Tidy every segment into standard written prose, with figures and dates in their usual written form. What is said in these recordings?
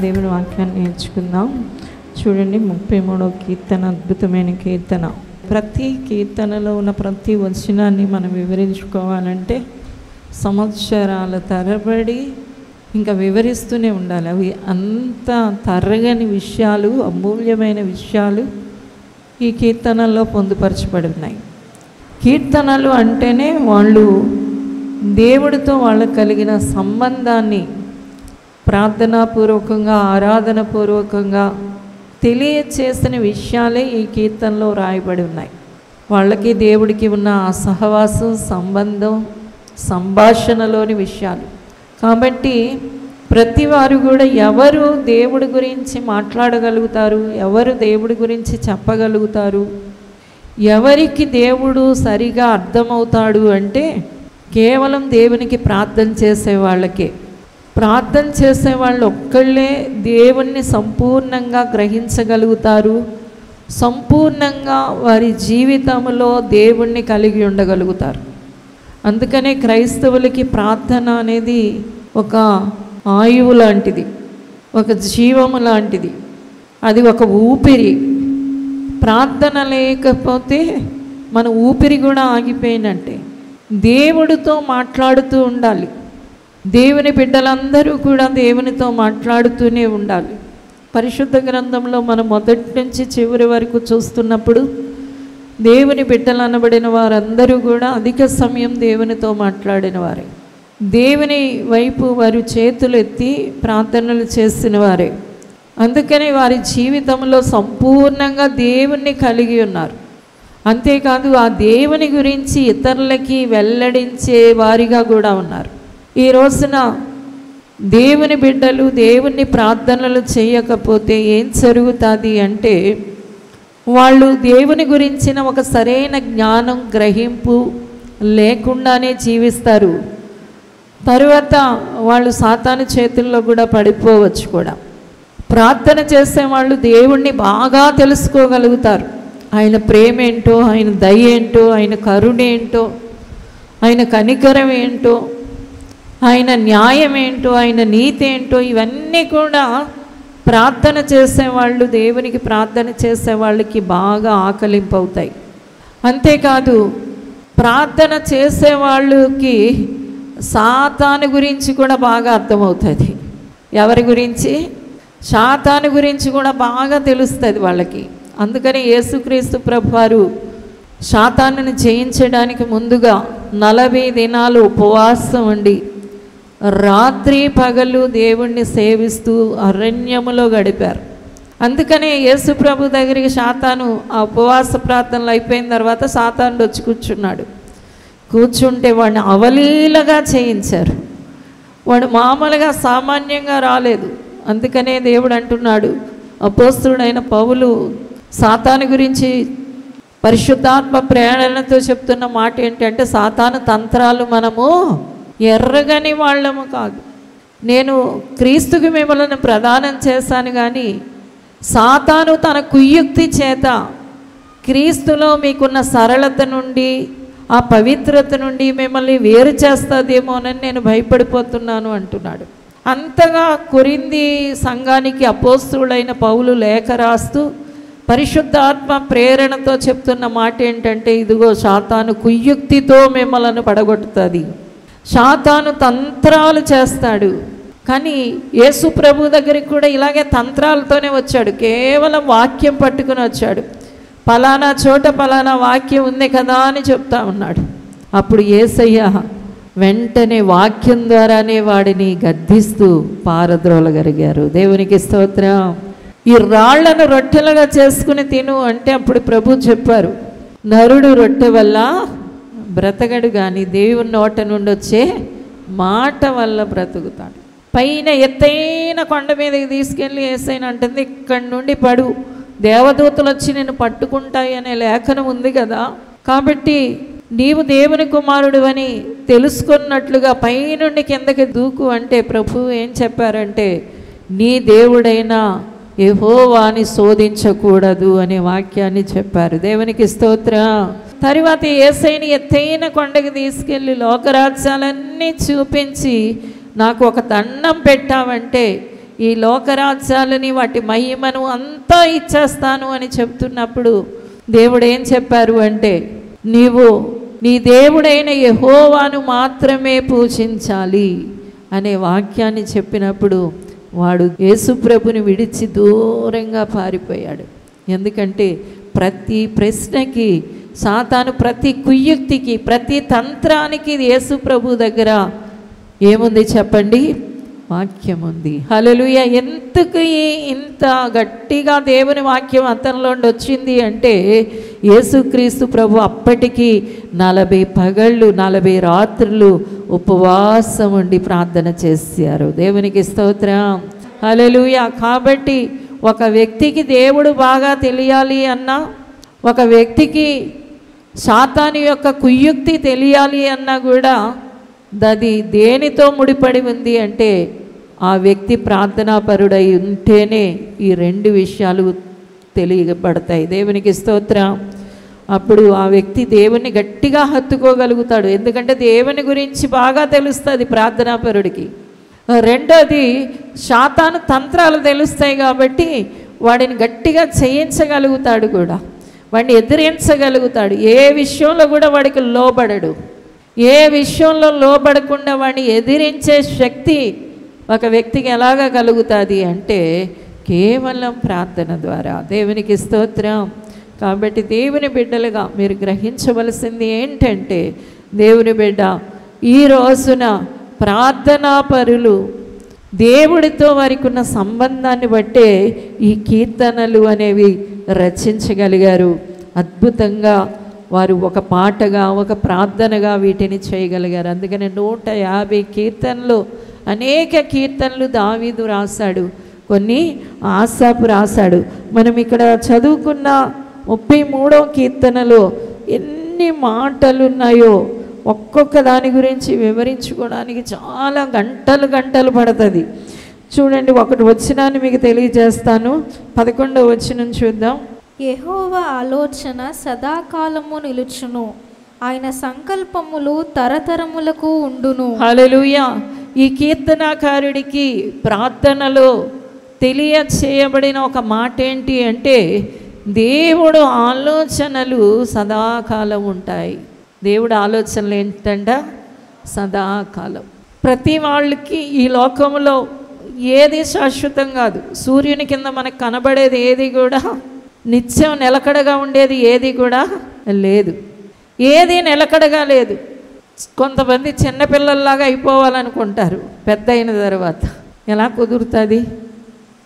దేవుని వాక్యాన్ని నేర్చుకుందాం. చూడండి, 33వ కీర్తన అద్భుతమైన కీర్తన. ప్రతి కీర్తనలో ఉన్న ప్రతి వచనాన్ని మనం వివరించుకోవాలంటే సంవత్సరాల తరబడి ఇంకా వివరిస్తూనే ఉండాలి. అవి అంత తరగని విషయాలు, అమూల్యమైన విషయాలు ఈ కీర్తనల్లో పొందుపరచబడి ఉన్నాయి. కీర్తనలు అంటేనే వాళ్ళు దేవుడితో వాళ్ళకు కలిగిన సంబంధాన్ని ప్రార్థనాపూర్వకంగా, ఆరాధనపూర్వకంగా తెలియచేసిన విషయాలే ఈ కీర్తనలో రాయబడి ఉన్నాయి. వాళ్ళకి దేవుడికి ఉన్న ఆ సహవాసం, సంబంధం, సంభాషణలోని విషయాలు. కాబట్టి ప్రతి వారు కూడా ఎవరు దేవుడి గురించి మాట్లాడగలుగుతారు, ఎవరు దేవుడి గురించి చెప్పగలుగుతారు, ఎవరికి దేవుడు సరిగా అర్థమవుతాడు అంటే కేవలం దేవునికి ప్రార్థన చేసే వాళ్ళకే. ప్రార్థన చేసే వాళ్ళు ఒక్కళ్ళే దేవుణ్ణి సంపూర్ణంగా గ్రహించగలుగుతారు, సంపూర్ణంగా వారి జీవితంలో దేవుణ్ణి కలిగి ఉండగలుగుతారు. అందుకనే క్రైస్తవులకి ప్రార్థన అనేది ఒక ఆయువు లాంటిది, ఒక జీవము లాంటిది. అది ఒక ఊపిరి. ప్రార్థన లేకపోతే మన ఊపిరి కూడా ఆగిపోయినట్టే. దేవుడితో మాట్లాడుతూ ఉండాలి. దేవుని బిడ్డలందరూ కూడా దేవునితో మాట్లాడుతూనే ఉండాలి. పరిశుద్ధ గ్రంథంలో మనం మొదటి నుంచి చివరి వరకు చూస్తున్నప్పుడు దేవుని బిడ్డలు అనబడిన వారందరూ కూడా అధిక సమయం దేవునితో మాట్లాడిన వారే. దేవుని వైపు వారు చేతులు ఎత్తి ప్రార్థనలు చేసిన వారే. అందుకని వారి జీవితంలో సంపూర్ణంగా దేవుణ్ణి కలిగి ఉన్నారు. అంతేకాదు ఆ దేవుని గురించి ఇతరులకి వెల్లడించే వారిగా కూడా ఉన్నారు. ఈ రోజున దేవుని బిడ్డలు దేవుని ప్రార్థనలు చేయకపోతే ఏం జరుగుతుంది అంటే వాళ్ళు దేవుని గురించిన ఒక సరైన జ్ఞానం, గ్రహింపు లేకుండానే జీవిస్తారు. తరువాత వాళ్ళు సాతాను చేతుల్లో కూడా పడిపోవచ్చు కూడా. ప్రార్థన చేసే వాళ్ళు దేవుణ్ణి బాగా తెలుసుకోగలుగుతారు. ఆయన ప్రేమ ఏంటో, ఆయన దయ ఏంటో, ఆయన కరుణ ఏంటో, ఆయన కనికరం ఏంటో, ఆయన న్యాయం ఏంటో, ఆయన నీతి ఏంటో, ఇవన్నీ కూడా ప్రార్థన చేసేవాళ్ళు, దేవునికి ప్రార్థన చేసే వాళ్ళకి బాగా ఆకలింపవుతాయి. అంతేకాదు ప్రార్థన చేసేవాళ్ళకి సాతాను గురించి కూడా బాగా అర్థమవుతుంది. ఎవరి గురించి? సాతాను గురించి కూడా బాగా తెలుస్తుంది వాళ్ళకి. అందుకని యేసుక్రీస్తు ప్రభువారు సాతానుని జయించడానికి ముందుగా 40 దినాలు ఉపవాసం ఉండి రాత్రి పగలు దేవుణ్ణి సేవిస్తూ అరణ్యములో గడిపారు. అందుకనే యేసు ప్రభు దగ్గరికి సాతాను ఆ ఉపవాస ప్రార్థనలు అయిపోయిన తర్వాత సాతానుడు వచ్చి కూర్చున్నాడు. కూర్చుంటే వాడిని అవలీలగా చేయించారు. వాడు మామూలుగా సామాన్యంగా రాలేదు. అందుకనే దేవుడు అంటున్నాడు, అపోస్తలుడైన పౌలు సాతాను గురించి పరిశుద్ధాత్మ ప్రేరణతో చెప్తున్న మాట ఏంటంటే, సాతాను తంత్రాలు మనము ఎర్రగని వాళ్ళము కాదు. నేను క్రీస్తుకి మిమ్మల్ని ప్రదానం చేశాను, కానీ సాతాను తన కుయుక్తి చేత క్రీస్తులో మీకున్న సరళత నుండి, ఆ పవిత్రత నుండి మిమ్మల్ని వేరు చేస్తుందేమోనని నేను భయపడిపోతున్నాను అంటున్నాడు. అంతగా కొరింథీ సంఘానికి అపోస్తలుడైన పౌలు లేఖ రాస్తూ పరిశుద్ధాత్మ ప్రేరణతో చెప్తున్న మాట ఏంటంటే, ఇదిగో సాతాను కుయుక్తితో మిమ్మల్ని పడగొట్టుతుంది, సాతాను తంత్రాలు చేస్తాడు. కానీ యేసు ప్రభు దగ్గరికి కూడా ఇలాగే తంత్రాలతోనే వచ్చాడు. కేవలం వాక్యం పట్టుకుని వచ్చాడు. పలానా చోట పలానా వాక్యం ఉంది కదా అని చెప్తా ఉన్నాడు. అప్పుడు యేసయ్య వెంటనే వాక్యం ద్వారానే వాడిని గద్దిస్తూ పారద్రోలగలిగారు. దేవునికి స్తోత్రం. ఈ రాళ్లను రొట్టెలుగా చేసుకుని తిను అంటే అప్పుడు ప్రభు చెప్పారు, నరుడు రొట్టె వల్ల బ్రతకడు, కానీ దేవుని నోట నుండి వచ్చే మాట వల్ల బ్రతుకుతాడు. పైన ఎత్తైన కొండ మీదకి తీసుకెళ్ళి యేసయ్యను అంటుంది, ఇక్కడి నుండి పడు, దేవదూతలు వచ్చి నేను పట్టుకుంటాయి అనే లేఖనం ఉంది కదా. కాబట్టి నీవు దేవుని కుమారుడు అని తెలుసుకున్నట్లుగా పైనుండి కిందకి దూకు అంటే ప్రభు ఏం చెప్పారంటే, నీ దేవుడైన యెహోవాని శోధించకూడదు అనే వాక్యాన్ని చెప్పారు. దేవునికి స్తోత్రం. తరువాత యేసయ్యని ఎత్తైన కొండకి తీసుకెళ్ళి లోకరాజ్యాలన్నీ చూపించి నాకు ఒక దండం పెట్టావంటే ఈ లోకరాజ్యాలని వాటి మహిమను అంతా ఇచ్చేస్తాను అని చెప్తున్నప్పుడు దేవుడు ఏం చెప్పారు అంటే, నీవు నీ దేవుడైన యెహోవాను మాత్రమే పూజించాలి అనే వాక్యాన్ని చెప్పినప్పుడు వాడు యేసుప్రభుని విడిచి దూరంగా పారిపోయాడు. ఎందుకంటే ప్రతి ప్రశ్నకి సాతాను, ప్రతి కుయుక్తికి, ప్రతి తంత్రానికి యేసుప్రభు దగ్గర ఏముంది చెప్పండి? వాక్యం ఉంది. హల్లెలూయా. ఎందుకు ఇంత గట్టిగా దేవుని వాక్యం అతనిలో వచ్చింది అంటే, యేసుక్రీస్తు ప్రభు అప్పటికి 40 పగళ్ళు 40 రాత్రులు ఉపవాసం ఉండి ప్రార్థన చేశారు. దేవునికి స్తోత్రం. హల్లెలూయా. కాబట్టి ఒక వ్యక్తికి దేవుడు బాగా తెలియాలి అన్నా, ఒక వ్యక్తికి సాతాను యొక్క కుయుక్తి తెలియాలి అన్నా కూడా అది దేనితో ముడిపడి ఉంది అంటే, ఆ వ్యక్తి ప్రార్థనాపరుడై ఉంటేనే ఈ 2 విషయాలు తెలియబడతాయి. దేవునికి స్తోత్రం. అప్పుడు ఆ వ్యక్తి దేవుని గట్టిగా హత్తుకోగలుగుతాడు. ఎందుకంటే దేవుని గురించి బాగా తెలుస్తుంది ప్రార్థనాపరుడికి. రెండోది, సాతాను తంత్రాలు తెలుస్తాయి కాబట్టి వాడిని గట్టిగా చేయించగలుగుతాడు కూడా, వాడిని ఎదిరించగలుగుతాడు. ఏ విషయంలో కూడా వాడికి లోబడడు. ఏ విషయంలో లోబడకుండా వాడిని ఎదిరించే శక్తి ఒక వ్యక్తికి ఎలాగ కలుగుతుంది అంటే కేవలం ప్రార్థన ద్వారా. దేవునికి స్తోత్రం. కాబట్టి దేవుని బిడ్డలుగా మీరు గ్రహించవలసింది ఏంటంటే, దేవుని బిడ్డ ఈ రోజున ప్రార్థనా పరులు దేవుడితో వారికి ఉన్న సంబంధాన్ని బట్టే ఈ కీర్తనలు అనేవి రచించగలిగారు. అద్భుతంగా వారు ఒక పాటగా, ఒక ప్రార్థనగా వీటిని చేయగలిగారు. అందుకని 150 కీర్తనలు, అనేక కీర్తనలు దావీదు రాశాడు, కొన్ని ఆసాపు రాశాడు. మనం ఇక్కడ చదువుకున్న 33వ కీర్తనలో ఎన్ని మాటలు ఉన్నాయో ఒక్కొక్క దాని గురించి వివరించుకోవడానికి చాలా గంటలు గంటలు పడుతుంది. చూడండి, ఒకటి వచనాన్ని మీకు తెలియజేస్తాను. 11వ వచనం చూద్దాం. యెహోవా ఆలోచన సదాకాలము నిలుచును, ఆయన సంకల్పములు తరతరములకు ఉండును. హల్లెలూయా. ఈ కీర్తనాకారుడికి ప్రార్థనలో తెలియచేయబడిన ఒక మాట ఏంటి అంటే, దేవుడు ఆలోచనలు సదాకాలం ఉంటాయి. దేవుడు ఆలోచనలు ఏంటంట? సదాకాలం. ప్రతి వాళ్ళకి ఈ లోకంలో ఏది శాశ్వతం కాదు. సూర్యుని కింద మనకు కనబడేది ఏది కూడా నిత్యం నిలకడగా ఉండేది ఏది కూడా లేదు. ఏది నిలకడగా లేదు. కొంతమంది చిన్నపిల్లల్లాగా అయిపోవాలనుకుంటారు పెద్ద అయిన తర్వాత. ఎలా కుదురుతుంది?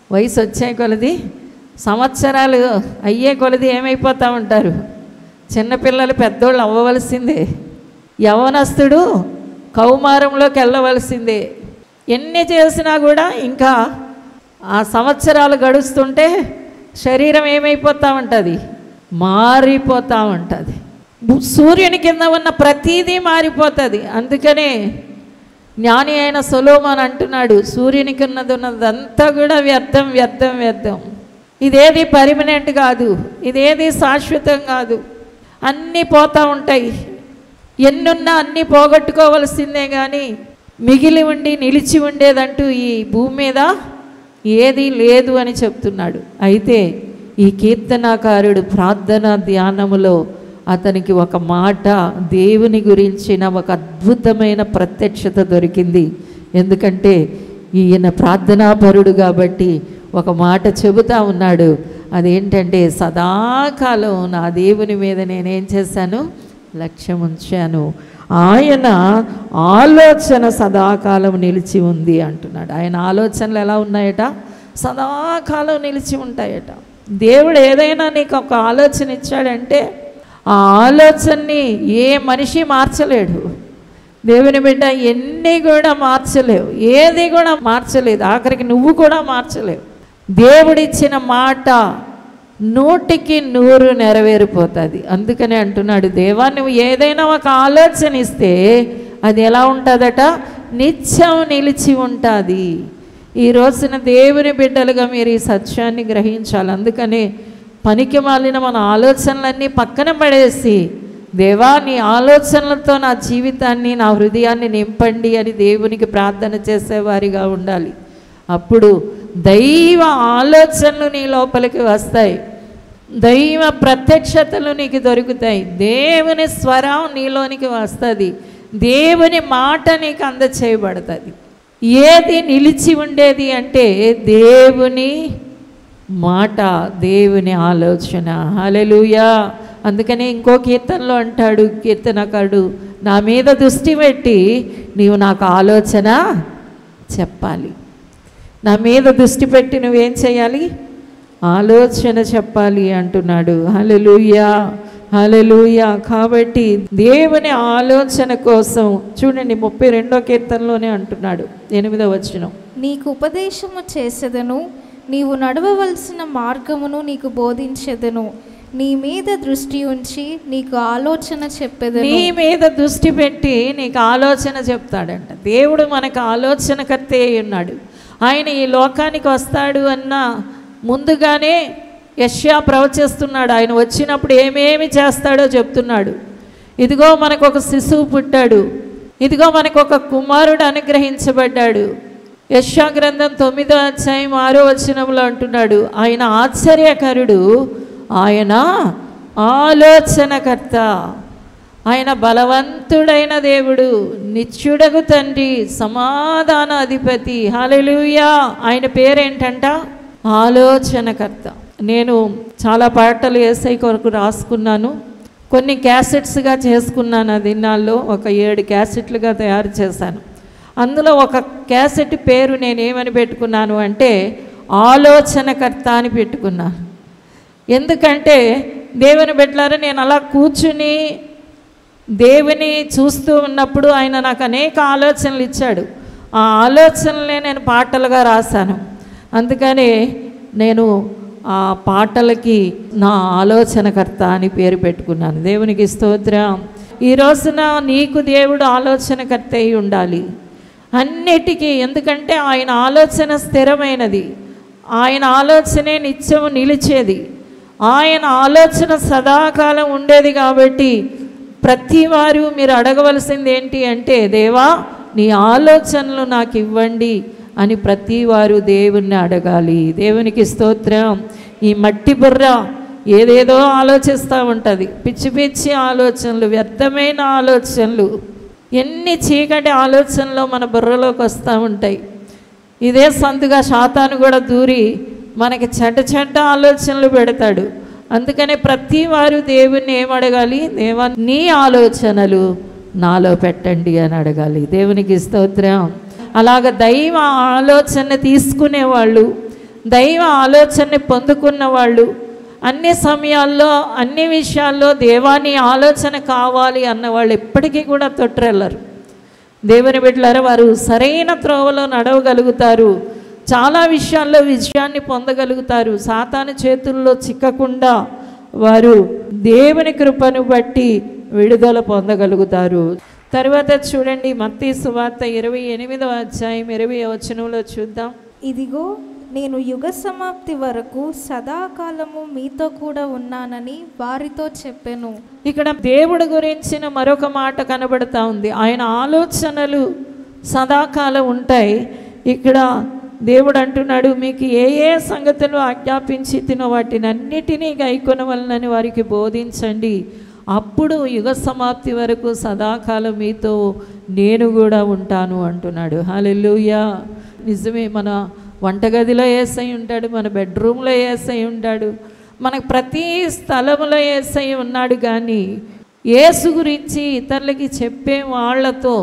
వయసు వచ్చే కొలది, సంవత్సరాలు అయ్యే కొలది ఏమైపోతూ ఉంటారు. చిన్నపిల్లలు పెద్దోళ్ళు అవ్వవలసిందే. యవ్వనస్తుడు కౌమారంలోకి వెళ్ళవలసిందే. ఎన్ని చేసినా కూడా ఇంకా ఆ సంవత్సరాలు గడుస్తుంటే శరీరం ఏమైపోతూ ఉంటుంది? మారిపోతూ ఉంటుంది. సూర్యుని కింద ఉన్న ప్రతీదీ మారిపోతుంది. అందుకనే జ్ఞాని అయిన సొలొమోను అంటున్నాడు, సూర్యుని కింద ఉన్నదంతా కూడా వ్యర్థం వ్యర్థం వ్యర్థం. ఇదేది పర్మనెంట్ కాదు, ఇదేది శాశ్వతం కాదు. అన్నీ పోతూ ఉంటాయి. ఎన్నున్నా అన్నీ పోగొట్టుకోవలసిందే కానీ మిగిలి ఉండి నిలిచి ఉండేదంటూ ఈ భూమి మీద ఏది లేదు అని చెప్తున్నాడు. అయితే ఈ కీర్తనాకారుడు ప్రార్థన ధ్యానములో అతనికి ఒక మాట, దేవుని గురించిన ఒక అద్భుతమైన ప్రత్యక్షత దొరికింది. ఎందుకంటే ఈయన ప్రార్థనాపరుడు కాబట్టి ఒక మాట చెబుతా ఉన్నాడు. అదేంటంటే, సదాకాలం నా దేవుని మీద నేనేం చేశాను? లక్ష్యం ఉంచాను. ఆయన ఆలోచన సదాకాలం నిలిచి ఉంది అంటున్నాడు. ఆయన ఆలోచనలు ఎలా ఉన్నాయట? సదాకాలం నిలిచి ఉంటాయట. దేవుడు ఏదైనా నీకు ఒక ఆలోచన ఇచ్చాడంటే ఆ ఆలోచనని ఏ మనిషి మార్చలేడు. దేవుని బిడ్డ ఎన్ని కూడా మార్చలేవు, ఏది కూడా మార్చలేదు. ఆఖరికి నువ్వు కూడా మార్చలేవు. దేవుడిచ్చిన మాట 100% నెరవేరిపోతుంది. అందుకనే అంటున్నాడు, దేవా నువ్వు ఏదైనా ఒక ఆలోచన ఇస్తే అది ఎలా ఉంటుందట? నిత్యం నిలిచి ఉంటుంది. ఈ రోజున దేవుని బిడ్డలుగా మీరు ఈ సత్యాన్ని గ్రహించాలి. అందుకనే పనికి మాలిన మన ఆలోచనలన్నీ పక్కన పడేసి, దేవా నీ ఆలోచనలతో నా జీవితాన్ని, నా హృదయాన్ని నింపండి అని దేవునికి ప్రార్థన చేసేవారిగా ఉండాలి. అప్పుడు దైవ ఆలోచనలు నీ లోపలికి వస్తాయి, దైవ ప్రత్యక్షతలు నీకు దొరుకుతాయి, దేవుని స్వరం నీలోనికి వస్తుంది, దేవుని మాట నీకు అందచేయబడుతుంది. ఏది నిలిచి ఉండేది అంటే దేవుని మాట, దేవుని ఆలోచన. హల్లెలూయా. అందుకని ఇంకో కీర్తనలో అంటాడు కీర్తనకారుడు, నా మీద దృష్టి పెట్టి నీవు నాకు ఆలోచన చెప్పాలి. నా మీద దృష్టి పెట్టి నువ్వేం చేయాలి? ఆలోచన చెప్పాలి అంటున్నాడు. హల్లెలూయా, హల్లెలూయా. కాబట్టి దేవుని ఆలోచన కోసం చూడండి 32వ కీర్తనలోనే అంటున్నాడు 8వ వచనం, నీకు ఉపదేశము చేసేదను, నీవు నడవవలసిన మార్గమును నీకు బోధించెదను, నీ మీద దృష్టి ఉంచి నీకు ఆలోచన చెప్పేదను. నీ మీద దృష్టి పెట్టి నీకు ఆలోచన చెప్తాడంట. దేవుడు మనకు ఆలోచనకర్త అయి ఉన్నాడు. ఆయన ఈ లోకానికి వస్తాడు అన్న ముందుగానే యెషయా ప్రవచిస్తున్నాడు. ఆయన వచ్చినప్పుడు ఏమేమి చేస్తాడో చెప్తున్నాడు. ఇదిగో మనకు ఒక శిశువు పుట్టాడు, ఇదిగో మనకు ఒక కుమారుడు అనుగ్రహించబడ్డాడు. యెషయా గ్రంథం 9వ అధ్యాయం 6వ వచనంలో అంటున్నాడు, ఆయన ఆశ్చర్యకరుడు, ఆయన ఆలోచనకర్త, ఆయన బలవంతుడైన దేవుడు, నిత్యుడగు తండ్రి, సమాధాన అధిపతి. హల్లెలూయా. ఆయన పేరేంటంట? ఆలోచనకర్త. నేను చాలా పాటలు యేసయ్య కొరకు రాసుకున్నాను, కొన్ని క్యాసెట్స్గా చేసుకున్నాను. ఆ దినాల్లో ఒక 7 క్యాసెట్లుగా తయారు చేశాను. అందులో ఒక క్యాసెట్ పేరు నేనేమని పెట్టుకున్నాను అంటే ఆలోచనకర్త అని పెట్టుకున్నాను. ఎందుకంటే దేవుని బిడ్డలారా, నేను అలా కూర్చుని దేవుని చూస్తూ ఉన్నప్పుడు ఆయన నాకు అనేక ఆలోచనలు ఇచ్చాడు. ఆ ఆలోచనలే నేను పాటలుగా రాశాను. అందుకని నేను ఆ పాటలకి నా ఆలోచనకర్త అని పేరు పెట్టుకున్నాను. దేవునికి స్తోత్రం. ఈ రోజున నీకు దేవుడు ఆలోచనకర్త అయి ఉండాలి అన్నిటికీ. ఎందుకంటే ఆయన ఆలోచన స్థిరమైనది, ఆయన ఆలోచనే నిత్యము నిలిచేది, ఆయన ఆలోచన సదాకాలం ఉండేది. కాబట్టి ప్రతి వారు మీరు అడగవలసింది ఏంటి అంటే, దేవా నీ ఆలోచనలు నాకు ఇవ్వండి అని ప్రతి వారు దేవుణ్ణి అడగాలి. దేవునికి స్తోత్రం. ఈ మట్టి బుర్ర ఏదేదో ఆలోచిస్తూ ఉంటుంది, పిచ్చి పిచ్చి ఆలోచనలు, వ్యర్థమైన ఆలోచనలు, ఎన్ని చీకటి ఆలోచనలు మన బుర్రలోకి వస్తూ ఉంటాయి. ఇదే సందుగా సాతాను కూడా దూరి మనకి చెడ్డ చెడ్డ ఆలోచనలు పెడతాడు. అందుకనే ప్రతి వారు దేవుణ్ణి ఏమడగాలి? దేవా నీ ఆలోచనలు నాలో పెట్టండి అని అడగాలి. దేవునికి స్తోత్రం. అలాగ దైవ ఆలోచన తీసుకునేవాళ్ళు, దైవ ఆలోచనని పొందుకున్న వాళ్ళు అన్ని సమయాల్లో అన్ని విషయాల్లో దేవాని ఆలోచన కావాలి అన్నవాళ్ళు ఎప్పటికీ కూడా తొట్రెళ్ళరు. దేవుని బిడ్డలారా, వారు సరైన త్రోవలో నడవగలుగుతారు, చాలా విషయాల్లో విజయాన్ని పొందగలుగుతారు, సాతాను చేతుల్లో చిక్కకుండా వారు దేవుని కృపను బట్టి విడుదల పొందగలుగుతారు. తర్వాత చూడండి మత్తయి సువార్త 28వ అధ్యాయం 20వ వచనంలో చూద్దాం. ఇదిగో నేను యుగ సమాప్తి వరకు సదాకాలము మీతో కూడా ఉన్నానని వారితో చెప్పాను. ఇక్కడ దేవుడి గురించిన మరొక మాట కనబడతా ఉంది. ఆయన ఆలోచనలు సదాకాలం ఉంటాయి. ఇక్కడ దేవుడు అంటున్నాడు, మీకు ఏ ఏ సంగతులు ఆజ్ఞాపించి తినో వాటిని అన్నిటినీ గైకొనవలనని వారికి బోధించండి, అప్పుడు యుగ సమాప్తి వరకు సదాకాలం మీతో నేను కూడా ఉంటాను అంటున్నాడు. హల్లెలూయా. నిజమే, మన వంటగదిలో యేసయ్య ఉంటాడు, మన బెడ్రూమ్లో యేసయ్య ఉంటాడు, మనకు ప్రతి స్థలంలో యేసయ్య ఉన్నాడు. కానీ యేసు గురించి ఇతరులకి చెప్పే వాళ్ళతో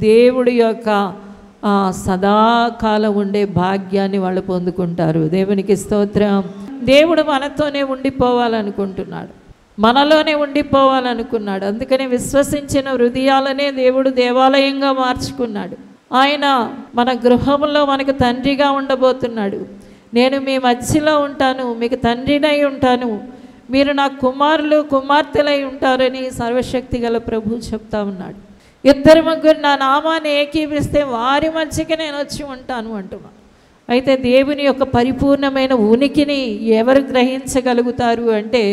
దేవుడి యొక్క సదాకాలం ఉండే భాగ్యాన్ని వాళ్ళు పొందుకుంటారు. దేవునికి స్తోత్రం. దేవుడు మనతోనే ఉండిపోవాలనుకుంటున్నాడు, మనలోనే ఉండిపోవాలనుకున్నాడు. అందుకని విశ్వసించిన హృదయాలనే దేవుడు దేవాలయంగా మార్చుకున్నాడు. ఆయన మన గృహంలో మనకు తండ్రిగా ఉండబోతున్నాడు. నేను మీ మధ్యలో ఉంటాను, మీకు తండ్రినై ఉంటాను, మీరు నా కుమారులు కుమార్తెలై ఉంటారని సర్వశక్తి గల ప్రభు చెప్తా ఉన్నాడు. 2-3 నా నామాన్ని ఏకీపిస్తే వారి మధ్యకి నేను వచ్చి ఉంటాను అంటున్నా. అయితే దేవుని యొక్క పరిపూర్ణమైన ఉనికిని ఎవరు గ్రహించగలుగుతారు అంటే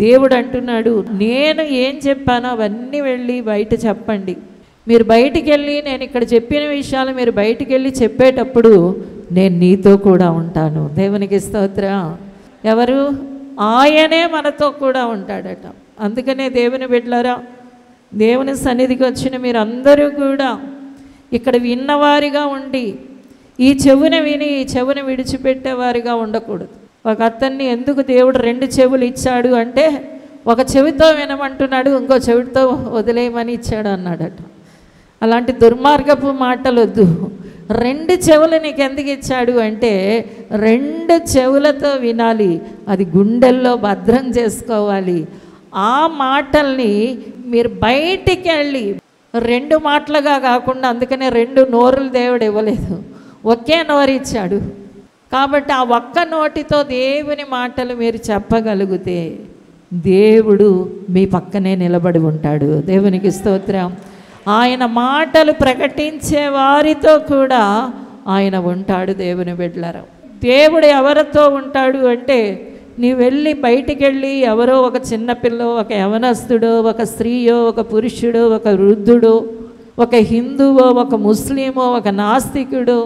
దేవుడు అంటున్నాడు, నేను ఏం చెప్పానో అవన్నీ వెళ్ళి బయట చెప్పండి. మీరు బయటికి వెళ్ళి నేను ఇక్కడ చెప్పిన విషయాలు మీరు బయటికి వెళ్ళి చెప్పేటప్పుడు నేను నీతో కూడా ఉంటాను. దేవునికి స్తోత్రం. ఎవరు? ఆయనే మనతో కూడా ఉంటాడట. అందుకనే దేవుని బిడ్డలారా, దేవుని సన్నిధికి వచ్చిన మీరందరూ కూడా ఇక్కడ విన్నవారిగా ఉండి ఈ చెవున విని ఈ చెవున విడిచిపెట్టేవారిగా ఉండకూడదు. ఒక అతన్ని ఎందుకు దేవుడు 2 చెవులు ఇచ్చాడు అంటే, ఒక చెవితో వినమంటున్నాడు, ఇంకో చెవితో వదిలేయమని ఇచ్చాడు అన్నాడట. అలాంటి దుర్మార్గపు మాటలు వద్దు. 2 చెవులు నీకు ఎందుకు ఇచ్చాడు అంటే, 2 చెవులతో వినాలి, అది గుండెల్లో భద్రం చేసుకోవాలి. ఆ మాటల్ని మీరు బయటికి వెళ్ళి 2 మాటలుగా కాకుండా, అందుకనే 2 నోరులు దేవుడు ఇవ్వలేదు, ఒకే నోరు ఇచ్చాడు. కాబట్టి ఆ ఒక్క నోటితో దేవుని మాటలు మీరు చెప్పగలిగితే దేవుడు మీ పక్కనే నిలబడి ఉంటాడు. దేవునికి స్తోత్రం. ఆయన మాటలు ప్రకటించే వారితో కూడా ఆయన ఉంటాడు. దేవుని బిడ్డలారా, దేవుడు ఎవరితో ఉంటాడు అంటే, నీవు వెళ్ళి బయటికి వెళ్ళి ఎవరో ఒక చిన్నపిల్లో, ఒక యవనస్తుడో, ఒక స్త్రీయో, ఒక పురుషుడో, ఒక వృద్ధుడో, ఒక హిందువో, ఒక ముస్లిమో, ఒక నాస్తికుడో,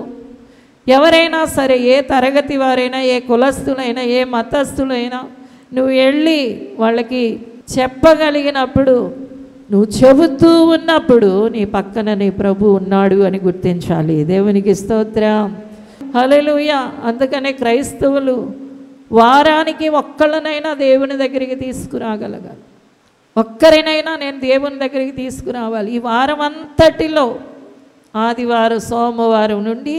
ఎవరైనా సరే, ఏ తరగతి వారైనా, ఏ కులస్తులైనా, ఏ మతస్థులైనా, నువ్వు వెళ్ళి వాళ్ళకి చెప్పగలిగినప్పుడు, నువ్వు చెబుతూ ఉన్నప్పుడు నీ పక్కన నీ ప్రభు ఉన్నాడు అని గుర్తించాలి. దేవునికి స్తోత్రం. హల్లెలూయా. అందుకనే క్రైస్తవులు వారానికి ఒక్కళ్ళనైనా దేవుని దగ్గరికి తీసుకురాగలగాలి. ఒక్కరినైనా నేను దేవుని దగ్గరికి తీసుకురావాలి. ఈ వారం అంతటిలో ఆదివారం, సోమవారం నుండి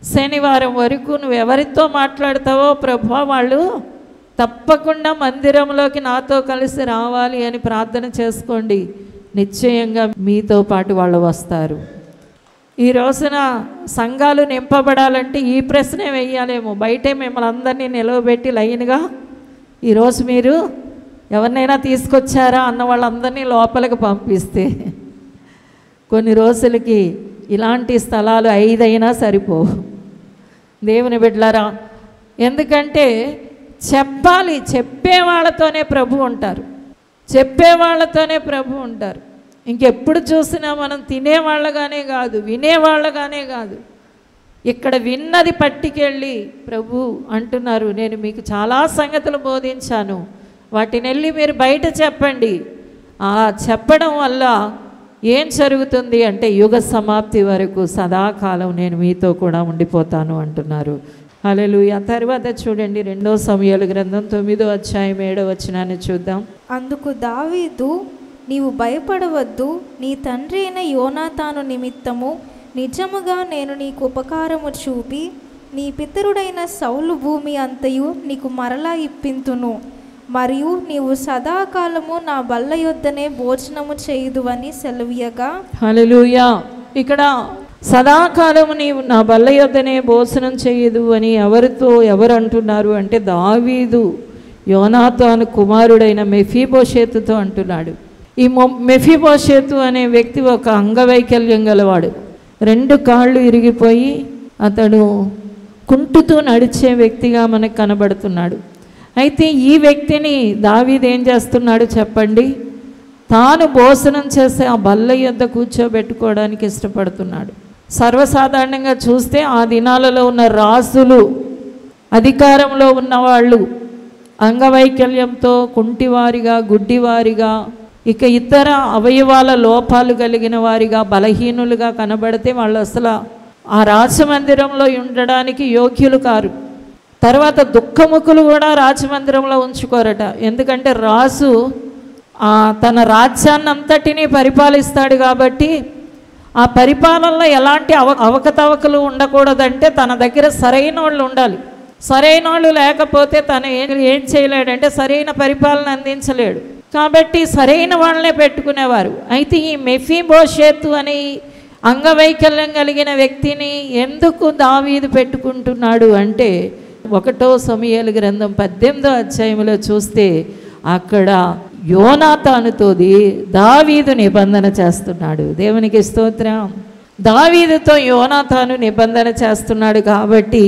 శనివారం వరకు నువ్వు ఎవరితో మాట్లాడతావో, ప్రభువా వాళ్ళు తప్పకుండా మందిరంలోకి నాతో కలిసి రావాలి అని ప్రార్థన చేసుకోండి. నిశ్చయంగా మీతో పాటు వాళ్ళు వస్తారు. ఈ రోజున సంఘాలు నింపబడాలంటే ఈ ప్రశ్నే వెయ్యాలేమో, బయటే మిమ్మల్ని అందరినీ నిలవబెట్టి లైన్గా, ఈరోజు మీరు ఎవరినైనా తీసుకొచ్చారా అన్న వాళ్ళందరినీ లోపలికి పంపిస్తే కొన్ని రోజులకి ఇలాంటి స్థలాలు 5 అయినా సరిపోవు. దేవుని బిడ్డలారా, ఎందుకంటే చెప్పాలి, చెప్పేవాళ్ళతోనే ప్రభు ఉంటారు, చెప్పేవాళ్ళతోనే ప్రభు ఉంటారు. ఇంకెప్పుడు చూసినా మనం తినేవాళ్ళగానే కాదు, వినేవాళ్ళగానే కాదు, ఇక్కడ విన్నది పట్టుకెళ్ళి ప్రభు అంటున్నారు, నేను మీకు చాలా సంగతులు బోధించాను, వాటిని వెళ్ళి మీరు బయట చెప్పండి. ఆ చెప్పడం వల్ల ఏం జరుగుతుంది అంటే, యుగ సమాప్తి వరకు సదాకాలం నేను మీతో కూడా ఉండిపోతాను అంటున్నారు. హల్లెలూయా. తర్వాత చూడండి 2 సమూయేలు గ్రంథం 9వ అధ్యాయం 7వ వచనాన్ని చూద్దాం. అందుకు దావీదు, నీవు భయపడవద్దు, నీ తండ్రి అయిన యోనాతాను నిమిత్తము నిజముగా నేను నీకు ఉపకారము చూపి నీ పితరుడైన సౌలు భూమి అంతయు నీకు మరలా ఇప్పింతును, మరియు నీవు సదాకాలము నా బల్ల యొద్దనే భోజనము చేయుదువని సెలవీయగా. హల్లెలూయా. ఇక్కడ సదాకాలము నీవు నా బల్ల యొద్దనే భోజనం చేయదు అని ఎవరు అంటున్నారు అంటే, దావీదు యోనాతాను కుమారుడైన మెఫీబోషేతుతో అంటున్నాడు. ఈ మెఫీబోషేతు అనే వ్యక్తి ఒక అంగవైకల్యం గలవాడు. 2 కాళ్ళు ఇరిగిపోయి అతడు కుంటుతూ నడిచే వ్యక్తిగా మనకు కనబడుతున్నాడు. అయితే ఈ వ్యక్తిని దావీదు ఏం చేస్తున్నాడు చెప్పండి? తాను భోజనం చేసే ఆ బల్ల యొద్ద కూర్చోబెట్టుకోవడానికి ఇష్టపడుతున్నాడు. సర్వసాధారణంగా చూస్తే ఆ దినాలలో ఉన్న రాజులు, అధికారంలో ఉన్నవాళ్ళు అంగవైకల్యంతో కుంటివారిగా, గుడ్డివారిగా, ఇక ఇతర అవయవాల లోపాలు కలిగిన వారిగా, బలహీనులుగా కనబడితే వాళ్ళు అసలు ఆ రాజమందిరంలో ఉండడానికి యోగ్యులు కారు. తర్వాత దుఃఖముఖులు కూడా రాజమందిరంలో ఉంచుకోరట. ఎందుకంటే రాజు తన రాజ్యాన్ని అంతటినీ పరిపాలిస్తాడు కాబట్టి ఆ పరిపాలనలో ఎలాంటి అవకతవకలు ఉండకూడదంటే తన దగ్గర సరైన వాళ్ళు ఉండాలి. సరైన వాళ్ళు లేకపోతే తను ఏం చేయలేడంటే సరైన పరిపాలన అందించలేడు. కాబట్టి సరైన వాళ్ళనే పెట్టుకునేవారు. అయితే ఈ మెఫీబోషేతు అనే అంగవైకల్యం కలిగిన వ్యక్తిని ఎందుకు దావీదు పెట్టుకుంటున్నాడు అంటే, 1వ సమూయేలు గ్రంథం 18వ అధ్యాయంలో చూస్తే అక్కడ యోనాతానుతోది దావీదు నిబంధన చేస్తున్నాడు. దేవునికి స్తోత్రం. దావీదుతో యోనాతాను నిబంధన చేస్తున్నాడు కాబట్టి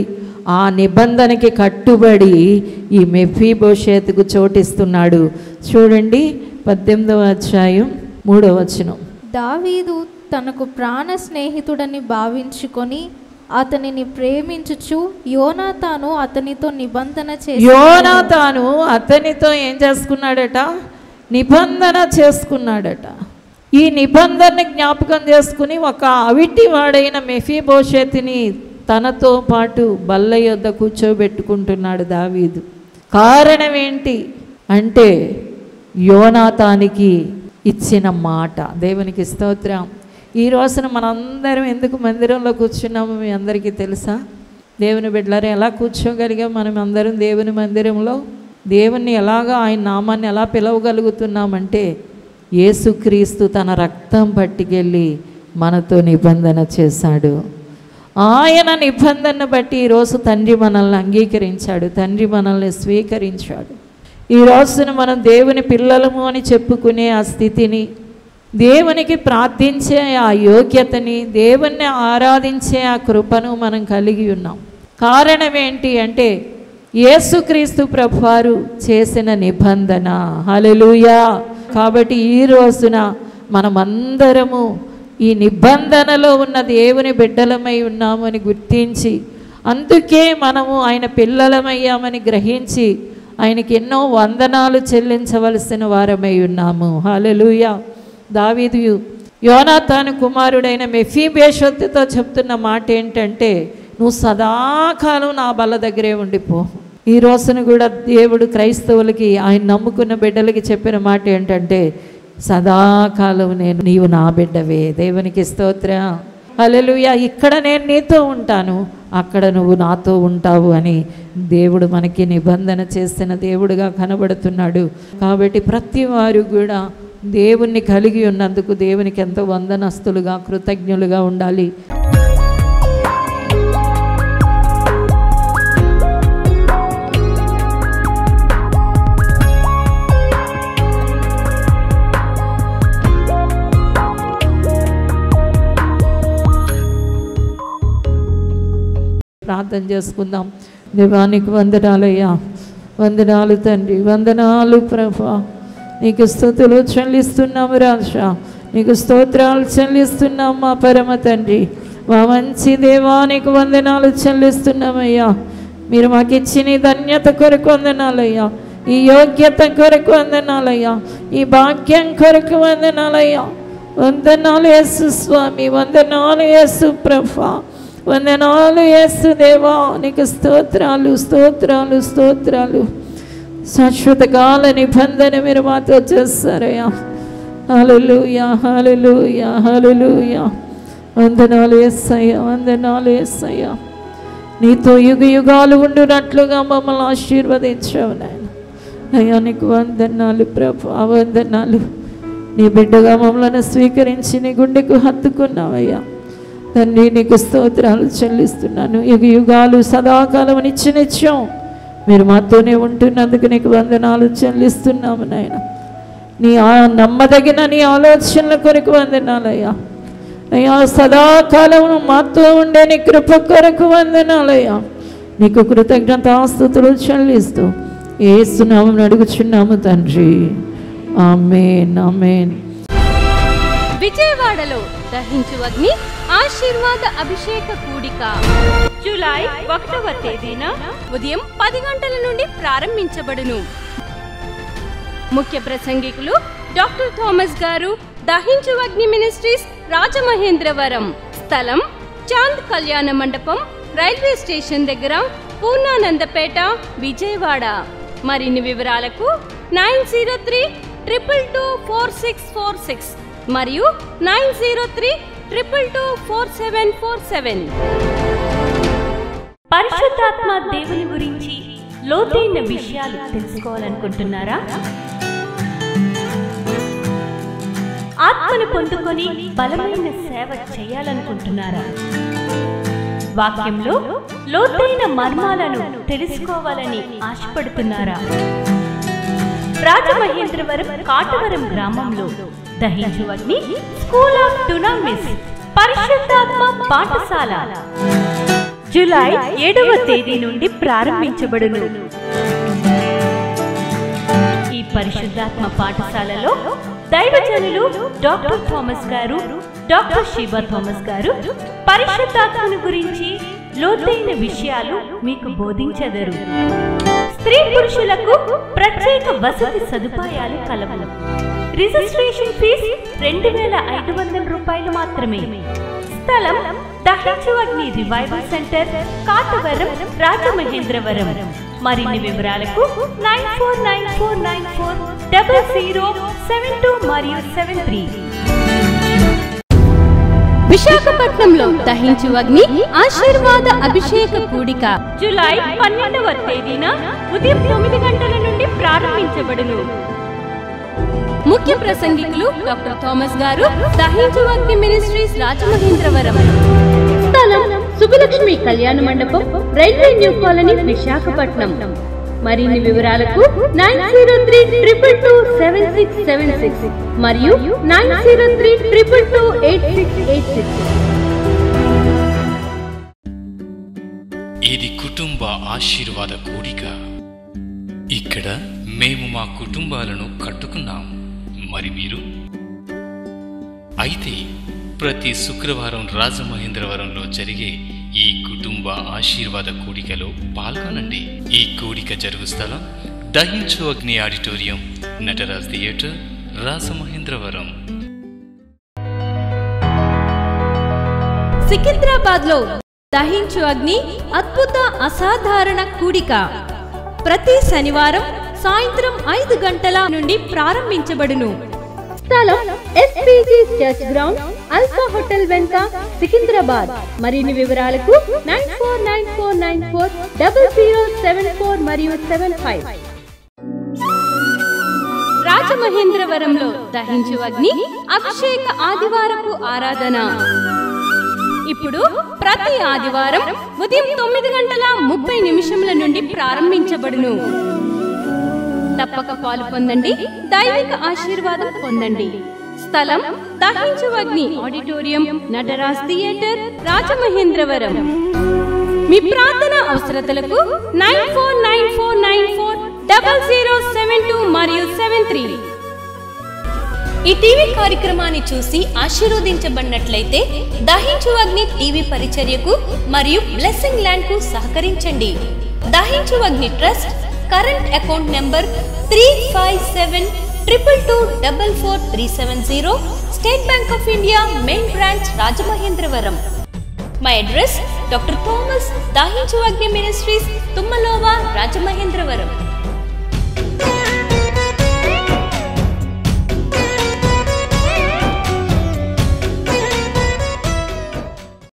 ఆ నిబంధనకి కట్టుబడి ఈ మెఫీబోషేతుకు చోటిస్తున్నాడు. చూడండి 18వ అధ్యాయం 3వ వచనం. దావీదు తనకు ప్రాణ స్నేహితుడని భావించుకొని అతనిని ప్రేమించుచు యోనాతాను అతనితో నిబంధన యోనాతాను అతనితో ఏం చేసుకున్నాడట? నిబంధన చేసుకున్నాడట. ఈ నిబంధనని జ్ఞాపకం చేసుకుని ఒక అవిటి వాడైన మెఫీబోషెతుని తనతో పాటు బల్ల యొద్ద కూర్చోబెట్టుకుంటున్నాడు దావీదు. కారణం ఏంటి అంటే యోనాతానికి ఇచ్చిన మాట. దేవునికి స్తోత్రం. ఈ రోజున మనందరం ఎందుకు మందిరంలో కూర్చున్నామో మీ అందరికీ తెలుసా? దేవుని బిడ్డలారా, ఎలా కూర్చోగలిగాం మనం అందరం దేవుని మందిరంలో? దేవుణ్ణి ఎలాగా, ఆయన నామాన్ని ఎలా పిలవగలుగుతున్నామంటే యేసుక్రీస్తు తన రక్తం పట్టుకెళ్ళి మనతో నిబంధన చేశాడు. ఆయన నిబంధనను బట్టి ఈరోజు తండ్రి మనల్ని అంగీకరించాడు, తండ్రి మనల్ని స్వీకరించాడు. ఈ రోజున మనం దేవుని పిల్లలము అని చెప్పుకునే ఆ స్థితిని, దేవునికి ప్రార్థించే ఆ యోగ్యతని, దేవుణ్ణి ఆరాధించే ఆ కృపను మనం కలిగి ఉన్నాం. కారణం ఏంటి అంటే యేసుక్రీస్తు ప్రభువారు చేసిన నిబంధన. హల్లెలూయా. కాబట్టి ఈ రోజున మనమందరము ఈ నిబంధనలో ఉన్న దేవుని బిడ్డలమై ఉన్నామని గుర్తించి, అందుకే మనము ఆయన పిల్లలమయ్యామని గ్రహించి ఆయనకి ఎన్నో వందనాలు చెల్లించవలసిన వారమై ఉన్నాము. హల్లెలూయా. దావీదు యోనాతాను కుమారుడైన మెఫీబోషెతుతో చెప్తున్న మాట ఏంటంటే, నువ్వు సదాకాలం నా బల్ల దగ్గరే ఉండిపో. ఈ రోజున కూడా దేవుడు క్రైస్తవులకి, ఆయన నమ్ముకున్న బిడ్డలకి చెప్పిన మాట ఏంటంటే, సదాకాలం నీవు నా బిడ్డవే. దేవునికి స్తోత్రం. హల్లెలూయా. ఇక్కడ నేను నీతో ఉంటాను, అక్కడ నువ్వు నాతో ఉంటావు అని దేవుడు మనకి నిబంధన చేసిన దేవుడుగా కనబడుతున్నాడు. కాబట్టి ప్రతి వారు కూడా దేవుణ్ణి కలిగి ఉన్నందుకు దేవునికి ఎంతో వందనస్తులుగా, కృతజ్ఞులుగా ఉండాలి. ప్రార్థన చేసుకుందాం. దేవానికి వందనాలయ్యా, వందనాలు తండ్రి, వందనాలు ప్రభా. నీకు స్తుతులు చెల్లిస్తున్నాము రాజా, నీకు స్తోత్రాలు చెల్లిస్తున్నాం మా పరమ తండ్రి, మా మంచి దేవానికి వందనాలు చెల్లిస్తున్నామయ్యా. మీరు మాకు ఇచ్చిన ధన్యత కొరకు వందనాలయ్యా, ఈ యోగ్యత కొరకు వందనాలయ్యా, ఈ భాగ్యం కొరకు వందనాలయ్యా. వందనాలు యేసు స్వామి, వందనాలు యేసు ప్రభా, వందనాలు యేసు దేవా. నీకు స్తోత్రాలు, స్తోత్రాలు, స్తోత్రాలు. శాశ్వత కాల నిబంధన మీరు మాతో చేస్తారయ్యా. హల్లెలూయా, హల్లెలూయా, హల్లెలూయా. వందనాలు యేసయ్యా, వందనాలు యేసయ్యా. నీతో యుగ యుగాలు ఉండునట్లుగా మమ్మల్ని ఆశీర్వదించావు నాయన. అయ్యా నీకు వందనాలు ప్రభా, వందనాలు. నీ బిడ్డగా మమ్మల్ని స్వీకరించి నీ గుండెకు హత్తుకున్నావయ్యా తండ్రి. నీకు స్తోత్రాలు చెల్లిస్తున్నాను. యుగ యుగాలు సదాకాలం నిత్యం మీరు మాతోనే ఉంటున్నందుకు నీకు వందనాలు చెల్లిస్తున్నాము నాయన. నీ నమ్మదగిన నీ ఆలోచనల కొరకు వందనాలయ్యా. అయ్యా సదాకాలం మాతో ఉండే నీ కృప కొరకు వందనాలయ్యా. నీకు కృతజ్ఞతాస్తుతులు చెల్లిస్తూ యేసు నామమున అడుగుచున్నాము తండ్రి. ఆమేన్, ఆమేన్. విజయవాడలో దహించు అగ్ని ఆశీర్వాద అభిషేక కూడిక జూలై 1వ తేదీన ఉదయం 10 గంటల నుండి ప్రారంభించబడును. ముఖ్య ప్రసంగికులు డాక్టర్ థామస్ గారు, దహించు అగ్ని మినిస్ట్రీస్, రాజమహేంద్రవరం. స్థలం చాంద్ కళ్యాణ మండపం, రైల్వే స్టేషన్ దగ్గర, పూర్ణానందపేట, విజయవాడ. మరిన్ని వివరాలకు 903-222-4646 మరియు 903-222-4747. పరిశుద్ధాత్మ దేవుని గురించి లోతైన విషయాలు తెలుసుకోవాలనుకుంటున్నారా? ఆత్మను పొందుకొని బలమైన సేవ చేయాలనుకుంటున్నారా? వాక్యంలో లోతైన మర్మాలను తెలుసుకోవాలని ఆశపడుతున్నారా? రాజమహేంద్రవరం కాటవరం గ్రామంలో దహించు అగ్ని స్కూల్ ఆఫ్ డునామిస్ పరిశుద్ధాత్మ పాఠశాల జూలై 7వ తేదీ నుండి ప్రారంభించబడును. ఈ పరిశుద్ధాత్మ పాఠశాలలో దైవజనులు డాక్టర్ థామస్ గారు, డాక్టర్ షీబా థామస్ గారు పరిశుద్ధాత్మను గురించి లోతైన విషయాలు మీకు బోధించెదరు. స్త్రీ పురుషులకు ప్రత్యేక వసతి సదుపాయాలు కలవు. రిజిస్ట్రేషన్ ఫీజు 2500 రూపాయలు మాత్రమే. స్థలం దహించు అగ్ని రివైవల్ సెంటర్, కాటవరం, రాజమహేంద్రవరం. మరిన్ని వివరాలకు 9494940072 మరియు 73. విశాఖపట్నంలో దహించు అగ్ని ఆశీర్వాద అభిషేక కూడిక జూలై 12వ తేదీన ఉదయం 9 గంటల నుండి ప్రారంభించబడును. ముఖ్య ప్రసంగికులు డాక్టర్ థామస్ గారు, దహించు అగ్ని మినిస్ట్రీస్, రాజమహేంద్రవరం. స్థలం సుబ్బలక్ష్మి కళ్యాణ మండపం, రైల్వే న్యూ కాలనీ, విశాఖపట్నం. మరిన్ని వివరాలకు 9032227676 మరియు 9032228686. ఇది కుటుంబ ఆశీర్వాద కూడిక. ఇక్కడ మేము మా కుటుంబాలను కట్టుకున్నాం. మరి మీరు? అయితే ప్రతి శుక్రవారం రాజమహేంద్రవరంలో జరిగే ఈ కుటుంబ ఆశీర్వాద కూడికలో పాల్గొనండి. ఈ కూడిక జరుగు స్థలం దహించు అగ్ని ఆడిటోరియం, నటరాజ్ థియేటర్, రాజమహేంద్రవరం. సికింద్రాబాద్ లో దహించు అగ్ని అద్భుత అసాధారణ కూడిక ప్రతి శనివారం సాయంత్రం 5 గంటల నుండి ప్రారంభించబడును. స్థలం SPG church ground, alpha hotel వెనుక, సికింద్రాబాద్. మరిన్ని వివరాలకు 9494940074 మరియు 75. రాజమహేంద్రవరంలో దహించు అగ్ని అభిషేక ఆదివారపు ఆరాధన ఇప్పుడు ప్రతి ఆదివారం ఉదయం 9:30 నుండి ప్రారంభించబడును. తప్పక పాలు పొందండి, దైవిక ఆశీర్వాదం పొందండి. స్థలం దహించు అగ్ని ఆడిటోరియం, నటరాజ్ థియేటర్, రాజమహేంద్రవరం. మీ ప్రార్థన అవసరతలకు 9494940072 మరియు 73. ఈ టీవీ కార్యక్రమాన్ని చూసి ఆశీర్వదించబడినట్లయితే దహించు అగ్ని టీవీ పరిచర్యకు మరియు బ్లెస్సింగ్ ల్యాండ్ కు సహకరించండి. దహించు అగ్ని trust current account number 357222444370, State Bank of India, main branch, Rajamahendravaram. My address doctor Thomas, దహించు అగ్ని మినిస్ట్రీస్, తుమ్మలోవా, రాజమహేంద్రవరం.